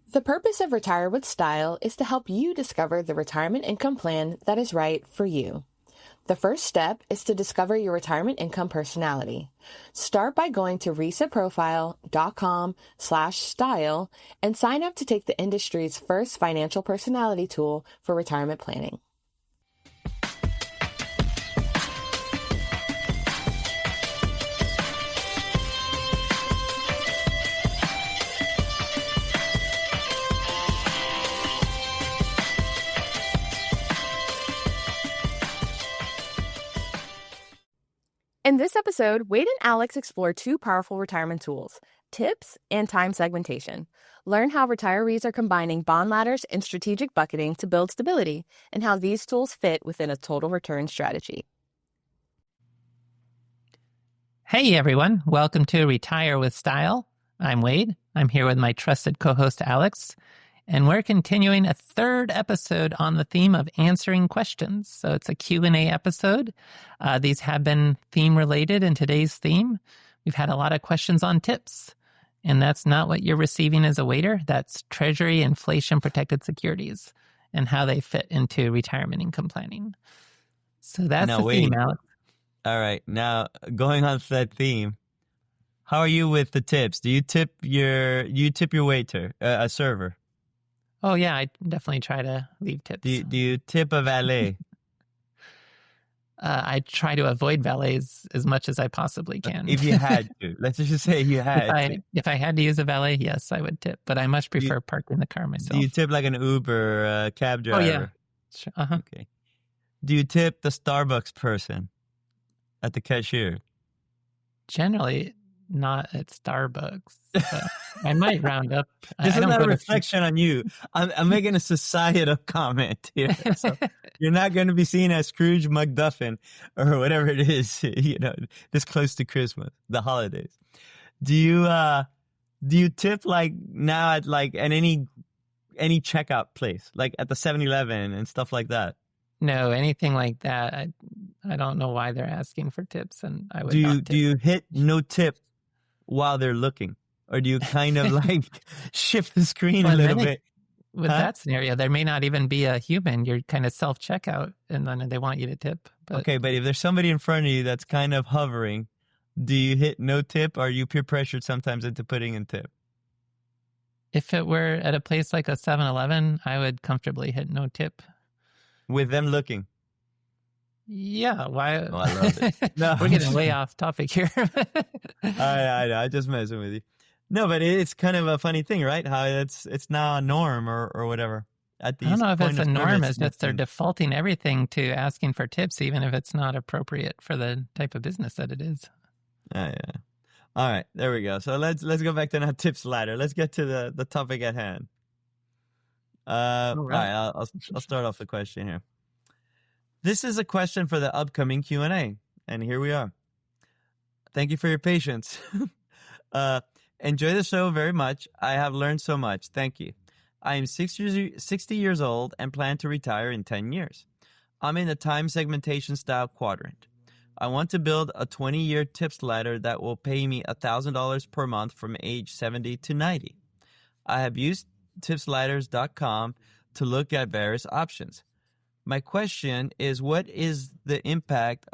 The purpose of Retire with Style is to help you discover the retirement income plan that is right for you. The first step is to discover your retirement income personality. Start by going to resetprofile.com/style and sign up to take the industry's first financial personality tool for retirement planning. In this episode, Wade and Alex explore two powerful retirement tools, tips and time segmentation. Learn how retirees are combining bond ladders and strategic bucketing to build stability, and how these tools fit within a total return strategy. Hey everyone, welcome to Retire with Style. I'm Wade. I'm here with my trusted co-host Alex, and we're continuing a third episode on the theme of answering questions. So it's a Q&A episode. These have been theme related in today's theme. We've had a lot of questions on tips, and that's not what you're receiving as a waiter. That's Treasury Inflation Protected Securities and how they fit into retirement income planning. So that's the theme, Alex. All right. Now, going on to that theme, how are you with the tips? Do you tip your waiter, a server? Oh, yeah, I definitely try to leave tips. Do you tip a valet? I try to avoid valets as much as I possibly can. If you had to. Let's just say you had If I had to use a valet, yes, I would tip. But I much prefer parking the car myself. Do you tip like an Uber cab driver? Oh, yeah. Sure. Uh-huh. Okay. Do you tip the Starbucks person at the cashier? Generally, not at Starbucks. I might round up. This is not a reflection on you. I'm making a societal comment here. So you're not going to be seen as Scrooge McDuffin or whatever it is, this close to Christmas, the holidays. Do you tip like now at any checkout place, like at the 7-Eleven and stuff like that? No, anything like that. I don't know why they're asking for tips, and I would not tip. Do you hit no tip while they're looking? Or do you kind of shift the screen a little bit? With that scenario, there may not even be a human. You're kind of self-checkout, and then they want you to tip. Okay, but if there's somebody in front of you that's kind of hovering, do you hit no tip, or are you peer pressured sometimes into putting in tip? If it were at a place like a 7-Eleven, I would comfortably hit no tip. With them looking? Yeah, why? Oh, I love it. No, we're getting way off topic here. I know. I'm just messing with you. No, but it's kind of a funny thing, right? How it's now a norm or whatever. I don't know if it's a norm. It's just they're defaulting everything to asking for tips, even if it's not appropriate for the type of business that it is. Yeah. All right, there we go. So let's go back to that tips ladder. Let's get to the topic at hand. All right, I'll start off the question here. This is a question for the upcoming Q&A, and here we are. Thank you for your patience. Enjoy the show very much. I have learned so much. Thank you. I am 60 years old and plan to retire in 10 years. I'm in the time segmentation style quadrant. I want to build a 20-year tips ladder that will pay me $1,000 per month from age 70 to 90. I have used tipsladders.com to look at various options. My question is, what is the impact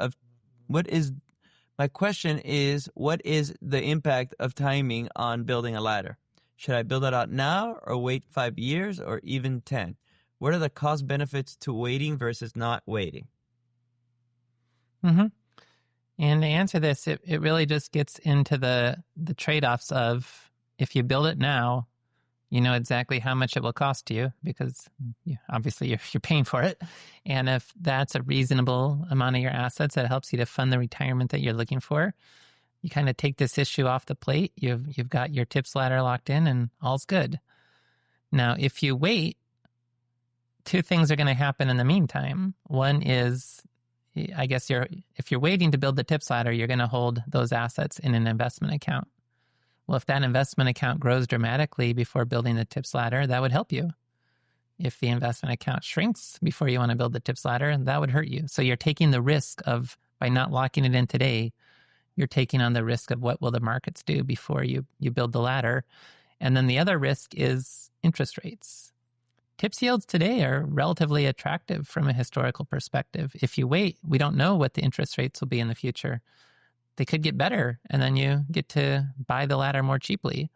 of timing on building a ladder? Should I build it out now or wait 5 years or even 10? What are the cost benefits to waiting versus not waiting? Mm-hmm. And to answer this, it really just gets into the trade-offs of, if you build it now, you know exactly how much it will cost you because obviously you're paying for it. And if that's a reasonable amount of your assets that helps you to fund the retirement that you're looking for, you kind of take this issue off the plate. You've got your tips ladder locked in and all's good. Now, if you wait, two things are going to happen in the meantime. One is, I guess if you're waiting to build the tips ladder, you're going to hold those assets in an investment account. Well, if that investment account grows dramatically before building the tips ladder, that would help you. If the investment account shrinks before you want to build the tips ladder, that would hurt you. So you're taking the risk of, by not locking it in today, you're taking on the risk of what will the markets do before you build the ladder. And then the other risk is interest rates. TIPS yields today are relatively attractive from a historical perspective. If you wait, we don't know what the interest rates will be in the future. They could get better, and then you get to buy the ladder more cheaply.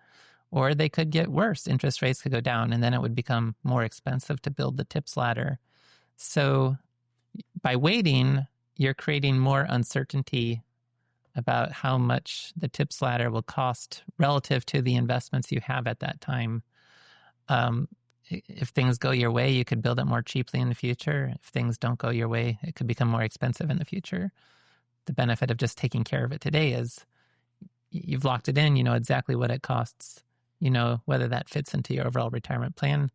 Or they could get worse. Interest rates could go down, and then it would become more expensive to build the TIPS ladder. So by waiting, you're creating more uncertainty about how much the TIPS ladder will cost relative to the investments you have at that time. If things go your way, you could build it more cheaply in the future. If things don't go your way, it could become more expensive in the future. The benefit of just taking care of it today is you've locked it in, you know exactly what it costs, you know whether that fits into your overall retirement plan,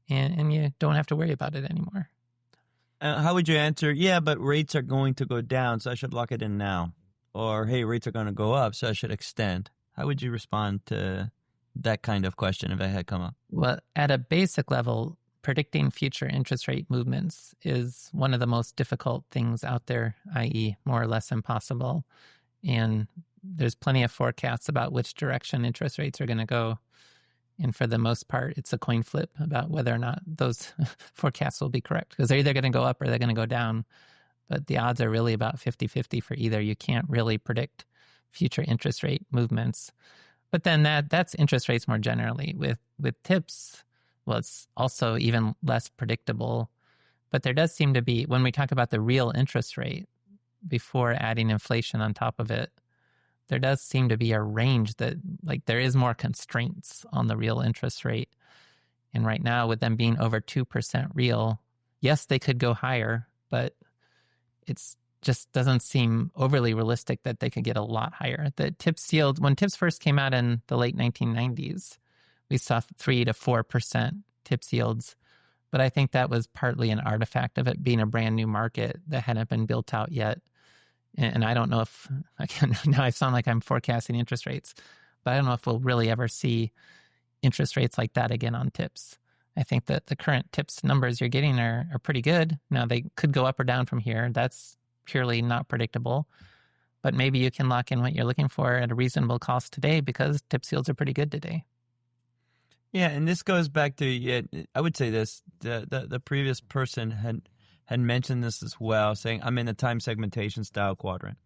and you don't have to worry about it anymore. How would you answer, yeah, but rates are going to go down, so I should lock it in now? Or, hey, rates are going to go up, so I should extend. How would you respond to that kind of question if it had come up? Well, at a basic level, predicting future interest rate movements is one of the most difficult things out there, i.e. more or less impossible. And there's plenty of forecasts about which direction interest rates are going to go. And for the most part, it's a coin flip about whether or not those forecasts will be correct, because they're either going to go up or they're going to go down. But the odds are really about 50-50 for either. You can't really predict future interest rate movements. But then that's interest rates more generally. With TIPS, well, it's also even less predictable. But there does seem to be, when we talk about the real interest rate before adding inflation on top of it, there does seem to be a range that, like, there is more constraints on the real interest rate. And right now, with them being over 2% real, yes, they could go higher, but it's just doesn't seem overly realistic that they could get a lot higher. The TIPS yield, when TIPS first came out in the late 1990s, we saw 3 to 4% TIPS yields. But I think that was partly an artifact of it being a brand new market that hadn't been built out yet. And I don't know if, now I sound like I'm forecasting interest rates, but I don't know if we'll really ever see interest rates like that again on TIPS. I think that the current TIPS numbers you're getting are pretty good. Now, they could go up or down from here. That's purely not predictable. But maybe you can lock in what you're looking for at a reasonable cost today because TIPS yields are pretty good today. Yeah, and this goes back to, I would say this, the previous person had mentioned this as well, saying I'm in a time segmentation style quadrant.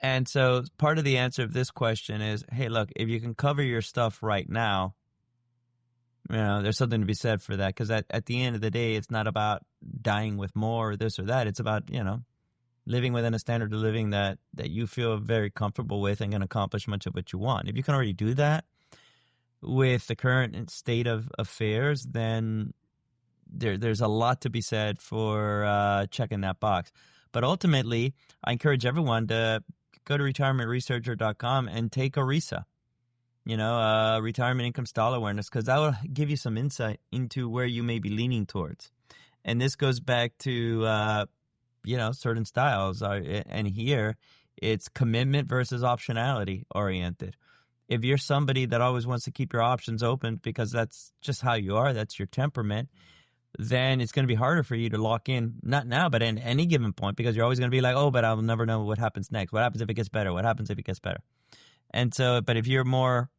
And so part of the answer of this question is, hey, look, if you can cover your stuff right now, you know, there's something to be said for that, because at the end of the day, it's not about dying with more or this or that. It's about, you know, living within a standard of living that you feel very comfortable with and can accomplish much of what you want. If you can already do that with the current state of affairs, then there's a lot to be said for checking that box. But ultimately, I encourage everyone to go to retirementresearcher.com and take a RISA, retirement income style awareness, because that will give you some insight into where you may be leaning towards. And this goes back to, certain styles. And here, it's commitment versus optionality oriented. If you're somebody that always wants to keep your options open because that's just how you are, that's your temperament, then it's going to be harder for you to lock in, not now, but at any given point, because you're always going to be like, oh, but I'll never know what happens next. What happens if it gets better? What happens if it gets better? And so, but if you're more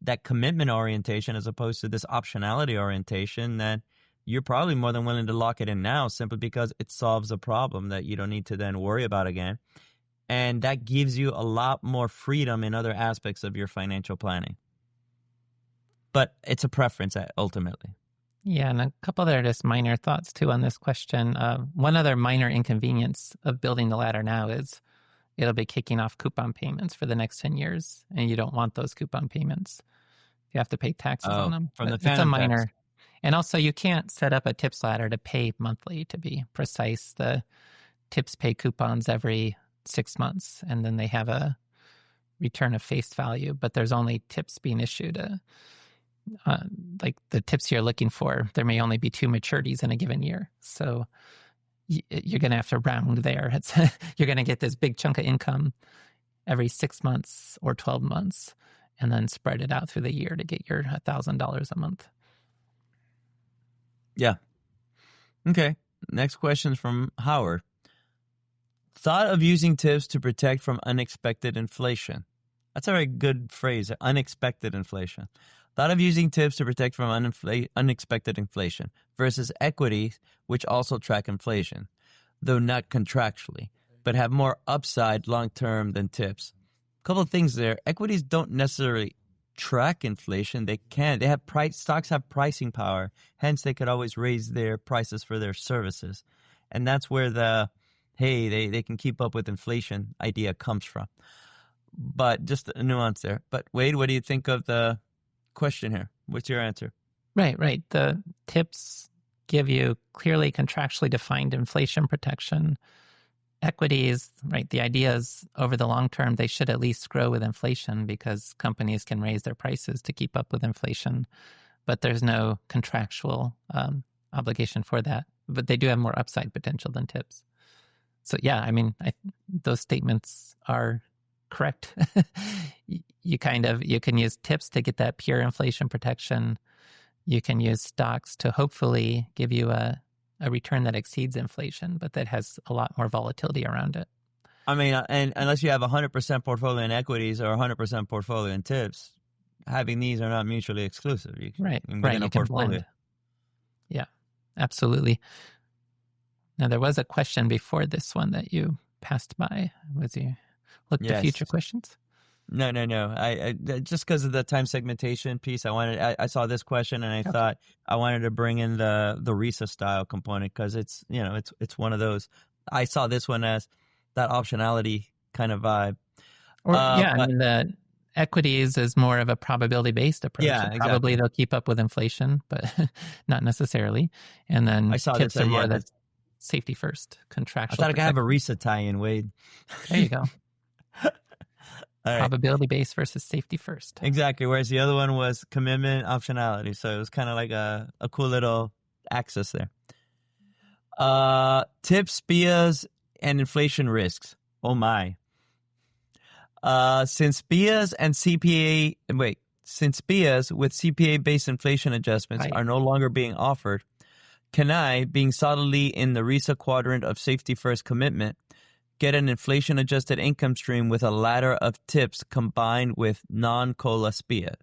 that commitment orientation as opposed to this optionality orientation, then you're probably more than willing to lock it in now simply because it solves a problem that you don't need to then worry about again. And that gives you a lot more freedom in other aspects of your financial planning. But it's a preference ultimately. Yeah, and a couple other just minor thoughts too on this question. One other minor inconvenience of building the ladder now is it'll be kicking off coupon payments for the next 10 years, and you don't want those coupon payments. You have to pay taxes on them. From the it's a minor. tax. And also, you can't set up a TIPS ladder to pay monthly, to be precise. The TIPS pay coupons every 6 months, and then they have a return of face value, but there's only TIPS being issued. Like the TIPS you're looking for, there may only be 2 maturities in a given year. So you're going to have to round there. You're going to get this big chunk of income every 6 months or 12 months, and then spread it out through the year to get your $1,000 a month. Yeah. Okay. Next question is from Howard. Thought of using TIPS to protect from unexpected inflation. That's a very good phrase, unexpected inflation. Thought of using tips to protect from unexpected inflation versus equities, which also track inflation, though not contractually, but have more upside long-term than tips. Couple of things there. Equities don't necessarily track inflation. They can. They have stocks have pricing power. Hence, they could always raise their prices for their services. And that's where they can keep up with inflation idea comes from. But just a nuance there. But Wade, what do you think of the question here? What's your answer? Right. The tips give you clearly contractually defined inflation protection. Equities, right, the idea is over the long term, they should at least grow with inflation because companies can raise their prices to keep up with inflation, but there's no contractual obligation for that. But they do have more upside potential than tips. So yeah, I mean, those statements are correct. You can use tips to get that pure inflation protection. You can use stocks to hopefully give you a return that exceeds inflation, but that has a lot more volatility around it. I mean, and unless you have 100% portfolio in equities or 100% portfolio in tips, having these are not mutually exclusive. You can blend. Yeah, absolutely. Now, there was a question before this one that you passed by. Was you look to future questions? No. I just because of the time segmentation piece, I saw this question and I thought I wanted to bring in the RISA style component because it's one of those. I saw this one as that optionality kind of vibe. I mean, the equities is more of a probability based approach. Yeah, so probably they'll keep up with inflation, but not necessarily. And then I saw tips this, are more that safety first, contractual. I thought I could have a RISA tie-in, Wade. There you go. Right. Probability based versus safety first. Exactly. Whereas the other one was commitment optionality. So it was kind of like a cool little axis there. Tips, SPIAs, and inflation risks. Oh my. Since SPIAs with CPA-based inflation adjustments are no longer being offered, can I, being solidly in the RISA quadrant of safety first commitment, get an inflation-adjusted income stream with a ladder of tips combined with non-COLA SPIA?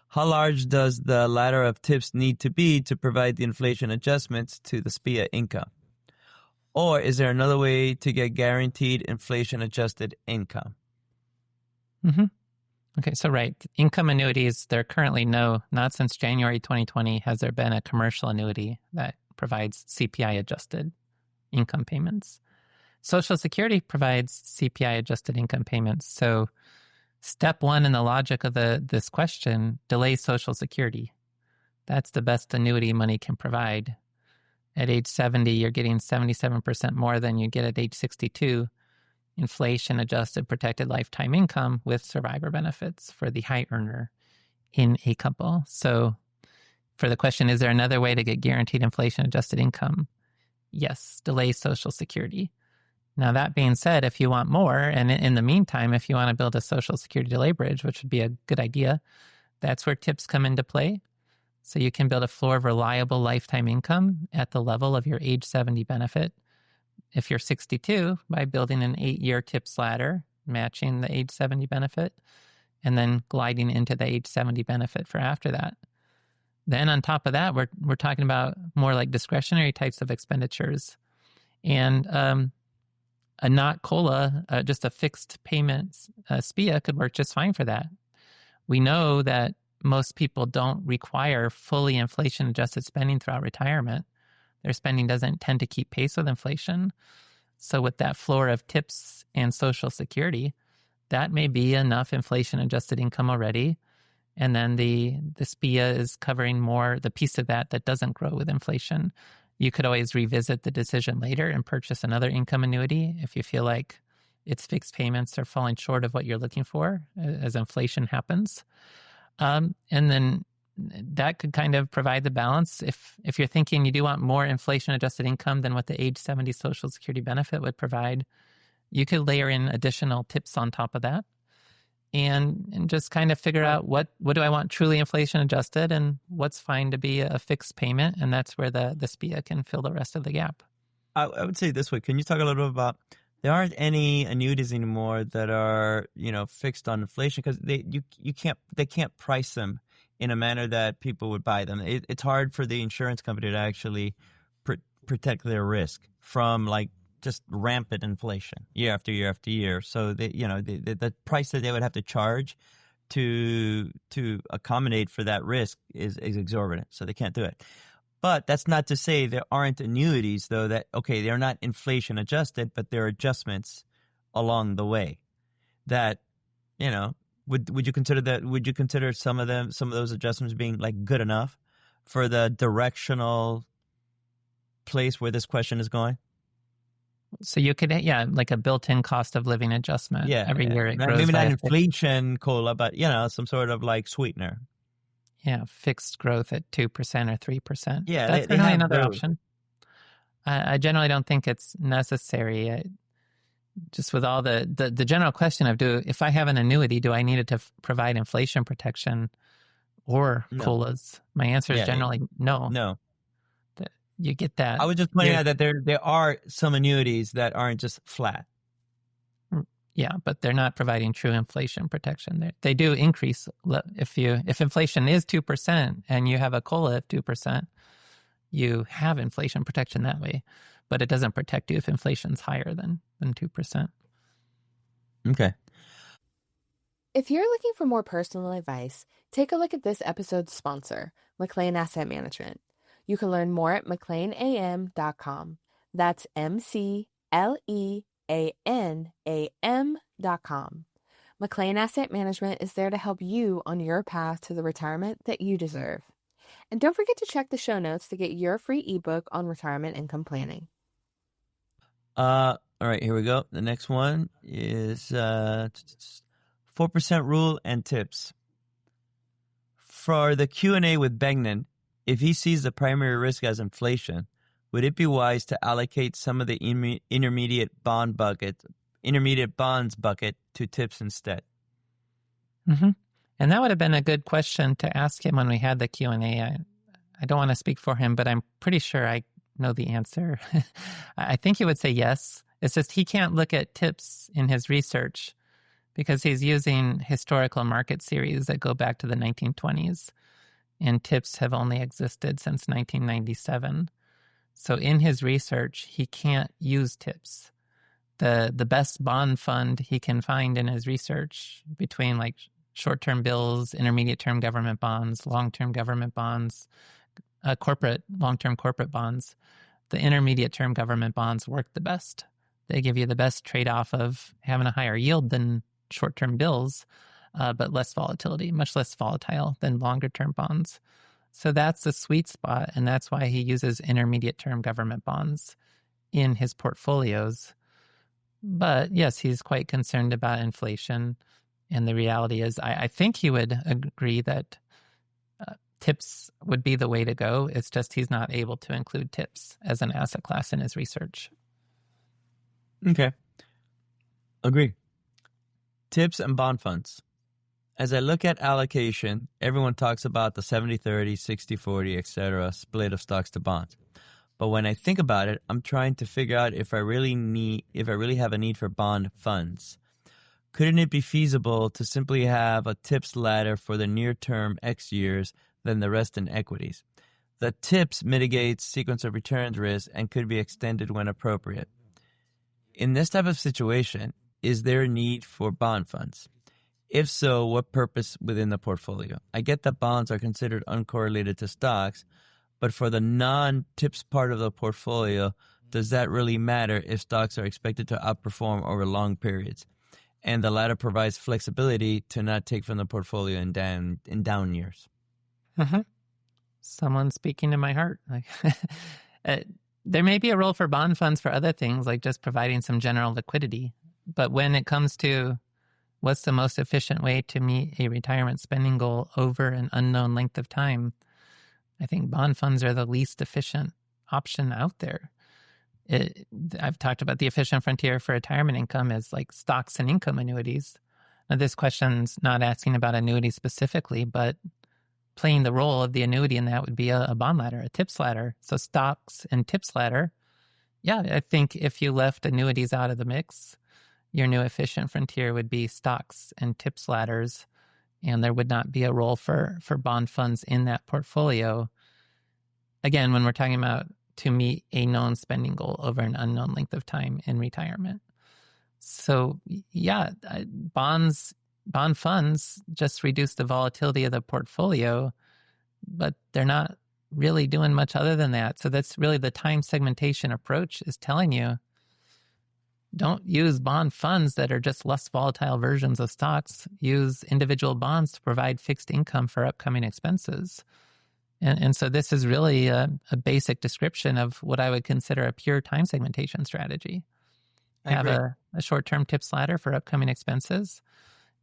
How large does the ladder of tips need to be to provide the inflation adjustments to the SPIA income? Or is there another way to get guaranteed inflation-adjusted income? Mm-hmm. Okay, so income annuities, there currently not since January 2020 has there been a commercial annuity that provides CPI-adjusted income payments. Social Security provides CPI-adjusted income payments. So step one in the logic of this question, delay Social Security. That's the best annuity money can provide. At age 70, you're getting 77% more than you get at age 62. Inflation-adjusted protected lifetime income with survivor benefits for the high earner in a couple. So for the question, is there another way to get guaranteed inflation-adjusted income? Yes, delay Social Security. Now, that being said, if you want more, and in the meantime, if you want to build a Social Security delay bridge, which would be a good idea, that's where tips come into play. So you can build a floor of reliable lifetime income at the level of your age 70 benefit. If you're 62, by building an 8-year tips ladder, matching the age 70 benefit, and then gliding into the age 70 benefit for after that. Then on top of that, we're talking about more like discretionary types of expenditures. And a not COLA, just a fixed payment SPIA could work just fine for that. We know that most people don't require fully inflation-adjusted spending throughout retirement. Their spending doesn't tend to keep pace with inflation. So with that floor of tips and Social Security, that may be enough inflation-adjusted income already. And then the SPIA is covering more, the piece of that doesn't grow with inflation. You could always revisit the decision later and purchase another income annuity if you feel like its fixed payments are falling short of what you're looking for as inflation happens. And then that could kind of provide the balance. If you're thinking you do want more inflation-adjusted income than what the age 70 Social Security benefit would provide, you could layer in additional tips on top of that and just kind of figure out what do I want truly inflation-adjusted and what's fine to be a fixed payment, and that's where the SPIA can fill the rest of the gap. I would say this way. Can you talk a little bit about, there aren't any annuities anymore that are, fixed on inflation because they can't price them in a manner that people would buy them. It's hard for the insurance company to actually protect their risk from like just rampant inflation year after year after year. So the price that they would have to charge to accommodate for that risk is exorbitant. So they can't do it. But that's not to say there aren't annuities, though, that, okay, they're not inflation adjusted, but there are adjustments along the way that, would you consider that? Would you consider some of those adjustments being like good enough for the directional place where this question is going? So you could, like a built-in cost of living adjustment. Every year it grows. Maybe not inflation, COLA, but, some sort of like sweetener. Yeah, fixed growth at 2% or 3%. Yeah, that's they have another those. option. I generally don't think it's necessary. Just with all the general question of if I have an annuity, do I need it to provide inflation protection or COLAs? My answer is generally no. No. You get that. I was just pointing out that there are some annuities that aren't just flat. Yeah, but they're not providing true inflation protection. They do increase if inflation is 2% and you have a COLA of 2%, you have inflation protection that way, but it doesn't protect you if inflation's higher than 2%. Okay. If you're looking for more personal advice, take a look at this episode's sponsor, McLean Asset Management. You can learn more at McLeanAM.com. That's McLeanAM.com. McLean Asset Management is there to help you on your path to the retirement that you deserve. And don't forget to check the show notes to get your free ebook on retirement income planning. All right, here we go. The next one is 4% rule and tips. For the Q&A with Begnan, if he sees the primary risk as inflation, would it be wise to allocate some of the intermediate bonds bucket to tips instead? Mm-hmm. And that would have been a good question to ask him when we had the Q&A. I don't want to speak for him, but I'm pretty sure I know the answer. I think he would say yes. It's just he can't look at tips in his research because he's using historical market series that go back to the 1920s, and tips have only existed since 1997. So in his research, he can't use tips. The best bond fund he can find in his research between like short-term bills, intermediate-term government bonds, long-term government bonds, long-term corporate bonds, the intermediate-term government bonds work the best. They give you the best trade-off of having a higher yield than short-term bills, but less volatility, much less volatile than longer-term bonds. So that's the sweet spot, and that's why he uses intermediate-term government bonds in his portfolios. But yes, he's quite concerned about inflation, and the reality is I think he would agree that tips would be the way to go. It's just he's not able to include tips as an asset class in his research. Okay. Agree. Tips and bond funds. As I look at allocation, everyone talks about the 70-30, 60-40, etc. split of stocks to bonds. But when I think about it, I'm trying to figure out if I really have a need for bond funds. Couldn't it be feasible to simply have a tips ladder for the near term X years than the rest in equities? The tips mitigates sequence of returns risk and could be extended when appropriate. In this type of situation, is there a need for bond funds? If so, what purpose within the portfolio? I get that bonds are considered uncorrelated to stocks, but for the non-tips part of the portfolio, does that really matter if stocks are expected to outperform over long periods? And the latter provides flexibility to not take from the portfolio in down years. Mm-hmm. Someone speaking to my heart. There may be a role for bond funds for other things, like just providing some general liquidity. But when it comes to what's the most efficient way to meet a retirement spending goal over an unknown length of time, I think bond funds are the least efficient option out there. I've talked about the efficient frontier for retirement income as like stocks and income annuities. Now, this question's not asking about annuities specifically, but playing the role of the annuity in that would be a bond ladder, a tips ladder. So stocks and tips ladder. Yeah, I think if you left annuities out of the mix, your new efficient frontier would be stocks and tips ladders and there would not be a role for bond funds in that portfolio. Again, when we're talking about to meet a known spending goal over an unknown length of time in retirement. So yeah, bond funds just reduce the volatility of the portfolio, but they're not really doing much other than that. So that's really the time segmentation approach is telling you, don't use bond funds that are just less volatile versions of stocks. Use individual bonds to provide fixed income for upcoming expenses. And so this is really a basic description of what I would consider a pure time segmentation strategy. Have a short-term tips ladder for upcoming expenses,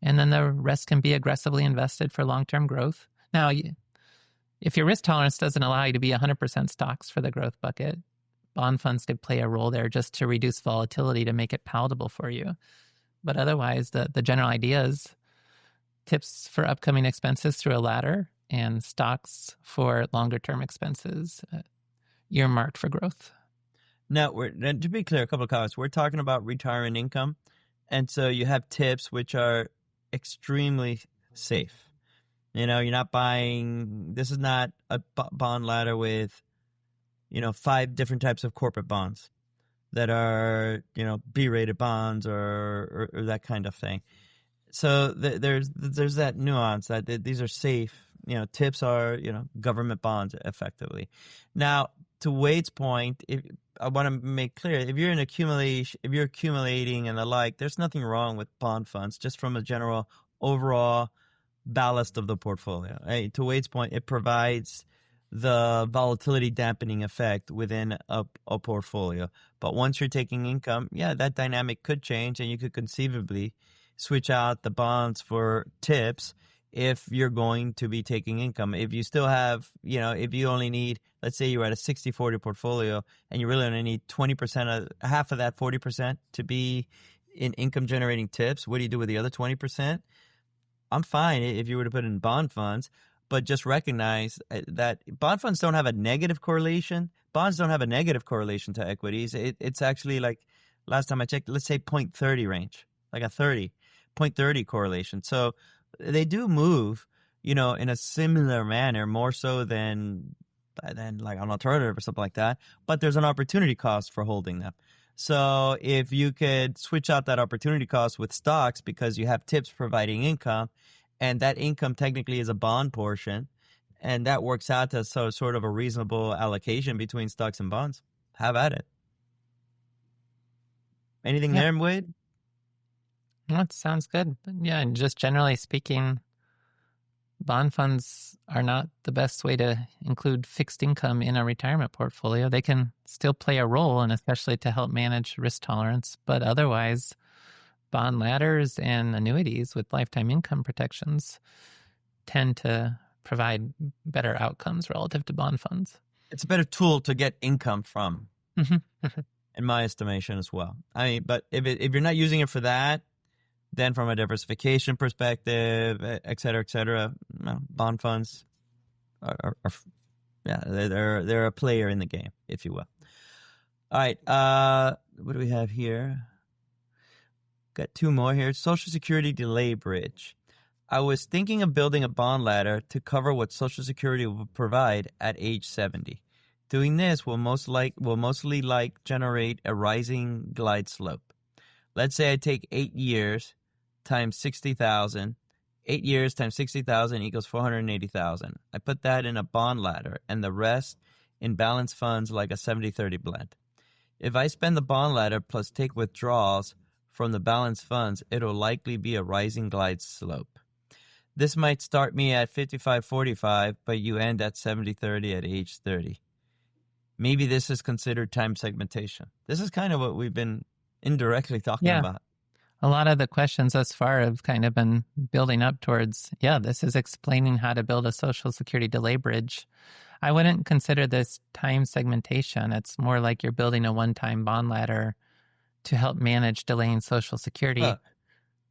and then the rest can be aggressively invested for long-term growth. Now, if your risk tolerance doesn't allow you to be 100% stocks for the growth bucket, bond funds could play a role there just to reduce volatility to make it palatable for you. But otherwise, the general idea is tips for upcoming expenses through a ladder and stocks for longer-term expenses earmarked for growth. Now, to be clear, a couple of comments. We're talking about retirement income, and so you have tips which are extremely safe. You're not buying. This is not a bond ladder with, 5 different types of corporate bonds that are, B-rated bonds or that kind of thing. So there's that nuance that these are safe. Tips are, government bonds effectively. Now, to Wade's point, I want to make clear, if you're accumulating and the like, there's nothing wrong with bond funds, just from a general overall ballast of the portfolio. Right? To Wade's point, it provides the volatility dampening effect within a portfolio. But once you're taking income, that dynamic could change, and you could conceivably switch out the bonds for tips if you're going to be taking income. If you still have, if you only need, let's say you're at a 60-40 portfolio and you really only need 20%, half of that 40% to be in income generating tips, what do you do with the other 20%? I'm fine if you were to put in bond funds, but just recognize that bond funds don't have a negative correlation. Bonds don't have a negative correlation to equities. It's actually like, last time I checked, let's say 0.30 range, like a 0.30 correlation. So they do move, in a similar manner, more so than like an alternative or something like that. But there's an opportunity cost for holding them. So if you could switch out that opportunity cost with stocks because you have tips providing income, and that income technically is a bond portion, and that works out to sort of a reasonable allocation between stocks and bonds, have at it. Anything there, Wade? That sounds good. Yeah, and just generally speaking, bond funds are not the best way to include fixed income in a retirement portfolio. They can still play a role, and especially to help manage risk tolerance. But otherwise, bond ladders and annuities with lifetime income protections tend to provide better outcomes relative to bond funds. It's a better tool to get income from, in my estimation as well. I mean, but if you're not using it for that, then from a diversification perspective, et cetera, bond funds they're a player in the game, if you will. All right, what do we have here? Got 2 more here. Social Security delay bridge. I was thinking of building a bond ladder to cover what Social Security will provide at age 70. Doing this will mostly generate a rising glide slope. Let's say I take 8 years times 60,000. 8 years times 60,000 equals 480,000. I put that in a bond ladder and the rest in balanced funds like a 70-30 blend. If I spend the bond ladder plus take withdrawals from the balanced funds, it'll likely be a rising glide slope. This might start me at 55-45, but you end at 70-30 at age 30. Maybe this is considered time segmentation. This is kind of what we've been indirectly talking about. A lot of the questions thus far have kind of been building up towards, this is explaining how to build a Social Security delay bridge. I wouldn't consider this time segmentation. It's more like you're building a one-time bond ladder to help manage delaying Social Security,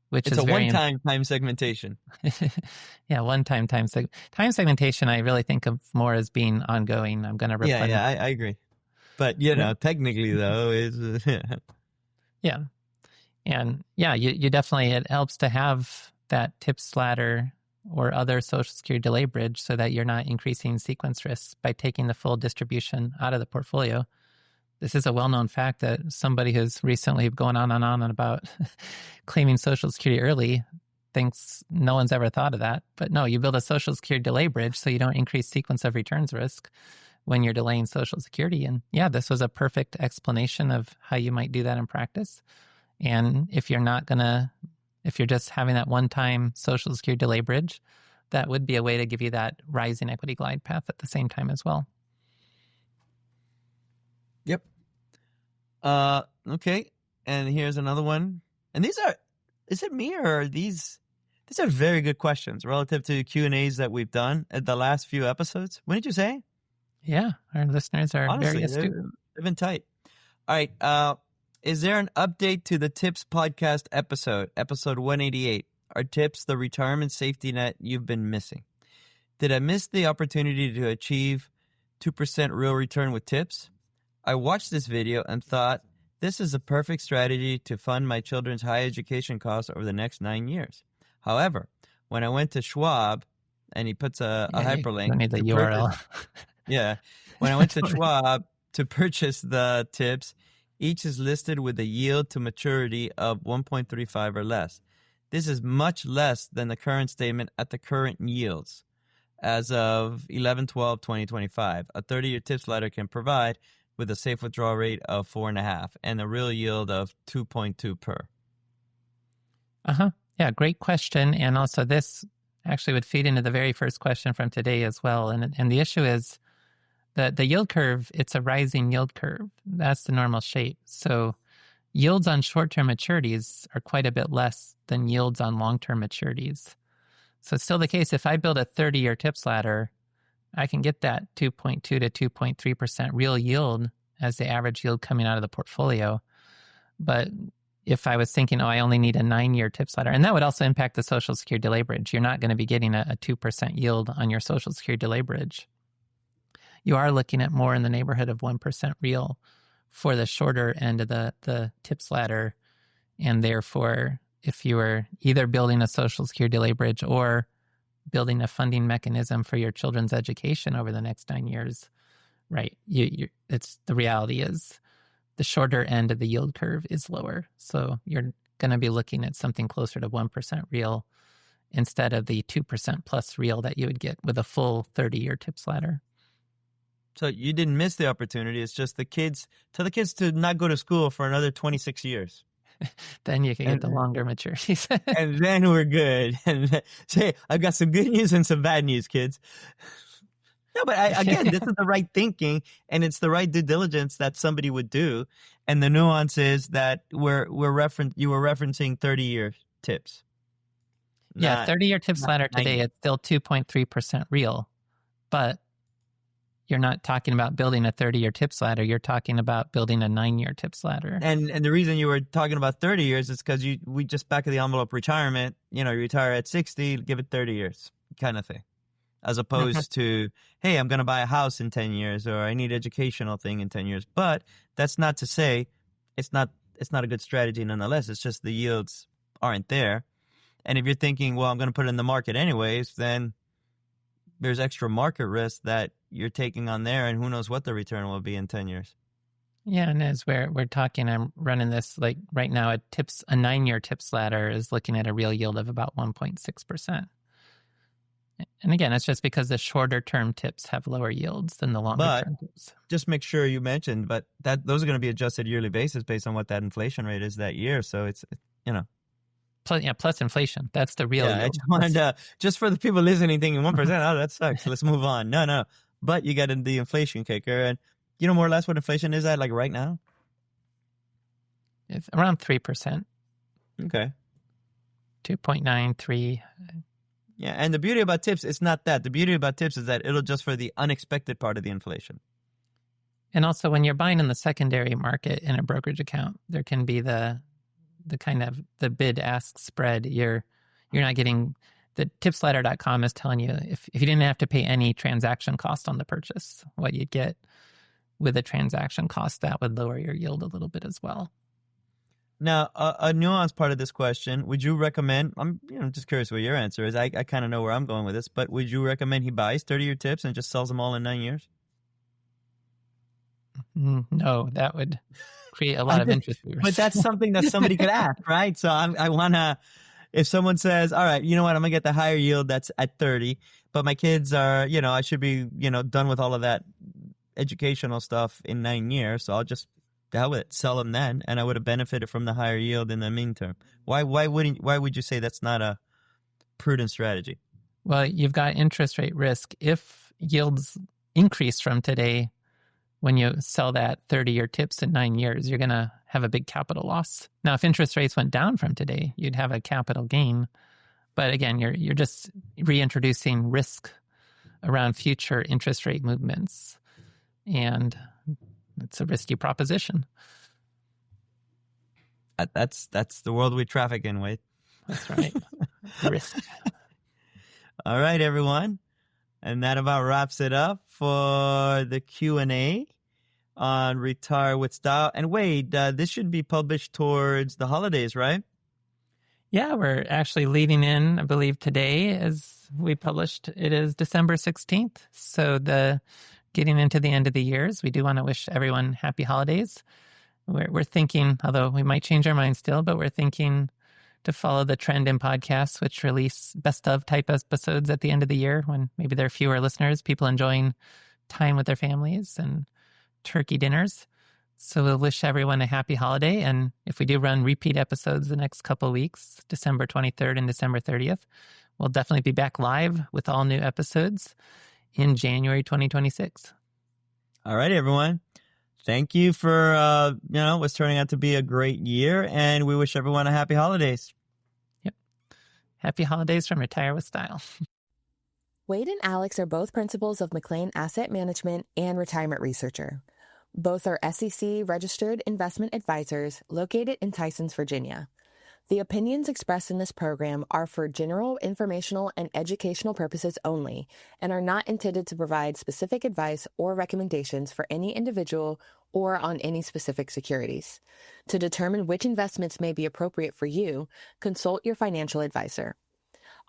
which is a one-time time segmentation. One-time time segmentation. I really think of more as being ongoing. I'm going to replenish. I agree. But technically though, is And you definitely, it helps to have that tips ladder or other Social Security delay bridge so that you're not increasing sequence risks by taking the full distribution out of the portfolio. This is a well-known fact that somebody who's recently going on and about claiming Social Security early thinks no one's ever thought of that. But no, you build a Social Security delay bridge so you don't increase sequence of returns risk when you're delaying Social Security. And yeah, this was a perfect explanation of how you might do that in practice. And if you're just having that one-time Social Security delay bridge, that would be a way to give you that rising equity glide path at the same time as well. Yep. Okay. And here's another one. And is it me or are these are very good questions relative to Q&As that we've done at the last few episodes. What did you say? Yeah, our listeners are Honestly, very astute. They've been tight. All right. Is there an update to the Tips podcast episode 188? Are tips the retirement safety net you've been missing? Did I miss the opportunity to achieve 2% real return with tips? I watched this video and thought, this is a perfect strategy to fund my children's high education costs over the next 9 years. However, when I went to Schwab, and he puts a hyperlink. You need the URL. Yeah. When I went to Schwab to purchase the tips, each is listed with a yield to maturity of 1.35 or less. This is much less than the current statement at the current yields. As of 11/12/2025, a 30-year tips ladder can provide with a safe withdrawal rate of 4.5 and a real yield of 2.2 per. Yeah, great question. And also this actually would feed into the very first question from today as well. And the issue is that the yield curve, it's a rising yield curve. That's the normal shape. So yields on short-term maturities are quite a bit less than yields on long-term maturities. So it's still the case, if I build a 30-year tips ladder, I can get that 2.2 to 2.3% real yield as the average yield coming out of the portfolio. But if I was thinking, I only need a 9-year tips ladder, and that would also impact the Social Security delay bridge. You're not going to be getting a 2% yield on your Social Security delay bridge. You are looking at more in the neighborhood of 1% real for the shorter end of the tips ladder. And therefore, if you were either building a Social Security delay bridge or building a funding mechanism for your children's education over the next 9 years, right? It's the reality is the shorter end of the yield curve is lower. So you're going to be looking at something closer to 1% real instead of the 2% plus real that you would get with a full 30-year tips ladder. So you didn't miss the opportunity. It's just tell the kids to not go to school for another 26 years. Then you can get the longer maturities. And then we're good. And say, I've got some good news and some bad news, kids. No, but again, this is the right thinking, and it's the right due diligence that somebody would do. And the nuance is that you were referencing 30-year tips. Yeah, 30-year tips ladder today, it's still 2.3% real, but you're not talking about building a 30-year tips ladder. You're talking about building a 9-year tips ladder. And the reason you were talking about 30 years is because we just back of the envelope retirement, you retire at 60, give it 30 years kind of thing. As opposed to, hey, I'm going to buy a house in 10 years or I need educational thing in 10 years. But that's not to say it's not a good strategy nonetheless. It's just the yields aren't there. And if you're thinking, well, I'm going to put it in the market anyways, then there's extra market risk that you're taking on there, and who knows what the return will be in 10 years. Yeah, and as we're talking, I'm running this like right now. A 9-year tips ladder is looking at a real yield of about 1.6%. And again, it's just because the shorter term tips have lower yields than the longer term tips. Just make sure you mentioned, but those are going to be adjusted yearly basis based on what that inflation rate is that year. So it's Plus inflation. That's the real yield. I just wanted just for the people listening thinking 1%, oh, that sucks. Let's move on. No. But you got the inflation kicker. And you know more or less what inflation is at like right now? It's around 3%. Okay. 2.93. Yeah, and the beauty about tips, it's not that. The beauty about tips is that it'll adjust for the unexpected part of the inflation. And also when you're buying in the secondary market in a brokerage account, there can be the kind of the bid-ask spread. You're not getting, the tipsladder.com is telling you if you didn't have to pay any transaction cost on the purchase, what you'd get with a transaction cost, that would lower your yield a little bit as well. Now, a nuanced part of this question, would you recommend, I'm just curious what your answer is. I kind of know where I'm going with this, but would you recommend he buys 30-year tips and just sells them all in 9 years? No, that would create a lot of interest. But that's something that somebody could ask, right? So I want to, if someone says, all right, you know what, I'm going to get the higher yield that's at 30, but my kids are, I should be, done with all of that educational stuff in 9 years. So I'll just, the hell with it, sell them then, and I would have benefited from the higher yield in the meantime. Why would you say that's not a prudent strategy? Well, you've got interest rate risk. If yields increase from today, when you sell that 30-year tips in 9 years, you're going to have a big capital loss. Now, if interest rates went down from today, you'd have a capital gain. But again, you're just reintroducing risk around future interest rate movements. And it's a risky proposition. That's the world we traffic in, Wade. That's right. Risk. All right, everyone. And that about wraps it up for the Q&A on Retire with Style. And Wade, this should be published towards the holidays, right? Yeah, we're actually leading in, I believe today, as we published, it is December 16th. So getting into the end of the years, we do want to wish everyone happy holidays. We're thinking, although we might change our minds still, but we're thinking to follow the trend in podcasts, which release best of type episodes at the end of the year when maybe there are fewer listeners, people enjoying time with their families and turkey dinners. So we'll wish everyone a happy holiday. And if we do run repeat episodes the next couple of weeks, December 23rd and December 30th, we'll definitely be back live with all new episodes in January 2026. All right, everyone. Thank you for, what's turning out to be a great year. And we wish everyone a happy holidays. Yep. Happy holidays from Retire with Style. Wade and Alex are both principals of McLean Asset Management and Retirement Researcher. Both are SEC-registered investment advisors located in Tysons, Virginia. The opinions expressed in this program are for general informational and educational purposes only and are not intended to provide specific advice or recommendations for any individual or on any specific securities. To determine which investments may be appropriate for you, consult your financial advisor.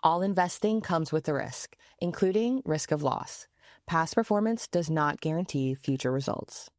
All investing comes with a risk, including risk of loss. Past performance does not guarantee future results.